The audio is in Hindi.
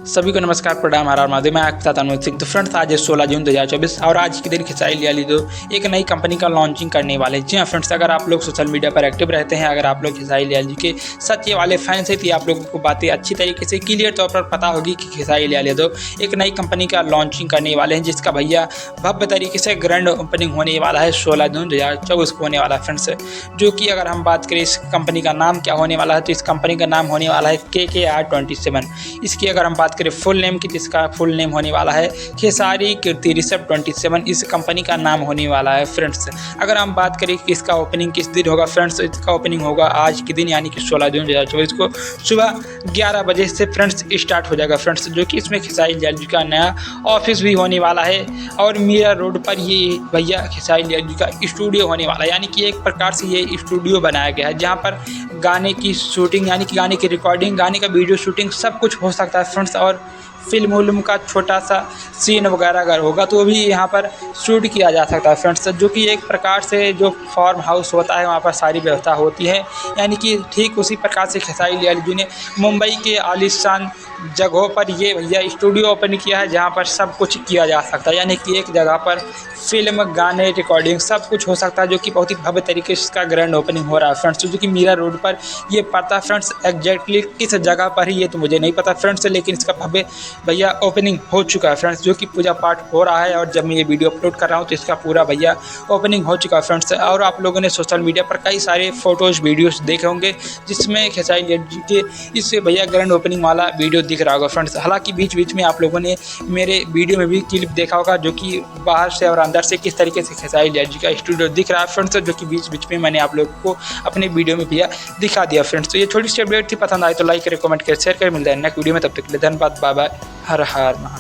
सभी को नमस्कार, प्रणाम, हर हर महादेव। मैं आपके साथ अनुज सिंह। तो फ्रेंड्स, आज 16 जून 2024 और आज के दिन खेसारी लाल यादव एक नई कंपनी का लॉन्चिंग करने वाले हैं। जी हाँ फ्रेंड्स, अगर आप लोग सोशल मीडिया पर एक्टिव रहते हैं, अगर आप लोग खेसारी लाल जी के सच्चे वाले फैंस हैं, तो आप लोगों को बातें अच्छी तरीके से क्लियर तौर पर पता होगी कि खेसारी लाल यादव एक नई कंपनी का लॉन्चिंग करने वाले हैं, जिसका भैया भव्य तरीके से ग्रैंड ओपनिंग होने वाला है 16 जून 2024 को होने वाला है फ्रेंड्स। जो कि अगर हम बात करें इस कंपनी का नाम क्या होने वाला है, तो इस कंपनी का नाम होने वाला है KKR27। इसकी अगर हम बात करें फुल नेम की, इसका फुल नेम होने वाला है खेसारी कीर्ति ऋषभ 27। इस कंपनी का नाम होने वाला है फ्रेंड्स। अगर हम बात करें कि इसका ओपनिंग किस दिन होगा फ्रेंड्स, इसका ओपनिंग होगा आज के दिन यानी कि 16 जून 2024 को सुबह 11 बजे से फ्रेंड्स स्टार्ट हो जाएगा फ्रेंड्स। जो कि इसमें खेसारी लाल जी का नया ऑफिस भी होने वाला है और मीरा रोड पर ये भैया खेसारी लाल जी का स्टूडियो होने वाला है। यानी कि एक प्रकार से ये स्टूडियो बनाया गया है, जहाँ पर गाने की शूटिंग यानी कि गाने की रिकॉर्डिंग, गाने का वीडियो शूटिंग सब कुछ हो सकता है फ्रेंड्स। और फिल्म उल्म का छोटा सा सीन वगैरह अगर होगा तो भी यहाँ पर शूट किया जा सकता है फ्रेंड्स। जो कि एक प्रकार से जो फार्म हाउस होता है वहाँ पर सारी व्यवस्था होती है। यानी कि ठीक उसी प्रकार से खेसारी लाल जी ने मुंबई के आलीशान जगहों पर ये भैया स्टूडियो ओपन किया है, जहाँ पर सब कुछ किया जा सकता है। यानी कि एक जगह पर फिल्म, गाने, रिकॉर्डिंग सब कुछ हो सकता है, जो कि बहुत ही भव्य तरीके से इसका ग्रैंड ओपनिंग हो रहा है फ्रेंड्स। जो कि मीरा रोड पर ये पड़ता है फ्रेंड्स। एग्जैक्टली किस जगह पर ही ये तो मुझे नहीं पता फ्रेंड्स, लेकिन इसका भव्य भैया ओपनिंग हो चुका है फ्रेंड्स। जो कि पूजा पाठ हो रहा है और जब मैं ये वीडियो अपलोड कर रहा हूँ तो इसका पूरा भैया ओपनिंग हो चुका है फ्रेंड्स। और आप लोगों ने सोशल मीडिया पर कई सारे फोटोज़ वीडियोस देखे होंगे, जिसमें खेसारी लाल जी के इस भैया ग्रैंड ओपनिंग वाला वीडियो दिख रहा होगा फ्रेंड्स। हालांकि बीच बीच में आप लोगों ने मेरे वीडियो में भी क्लिप देखा होगा, जो कि बाहर से और अंदर से किस तरीके से खेसारी लाल जी का स्टूडियो दिख रहा है फ्रेंड्स। जो कि बीच बीच में मैंने आप लोगों को अपने वीडियो में भैया दिखा दिया फ्रेंड्स। तो ये छोटी सी अपडेट थी, पसंद आए तो लाइक करें, कमेंट करें, शेयर करें। मिलता है नेक्स्ट वीडियो में, तब तक के लिए धन्यवाद, बाय बाय, हर हर महादेव।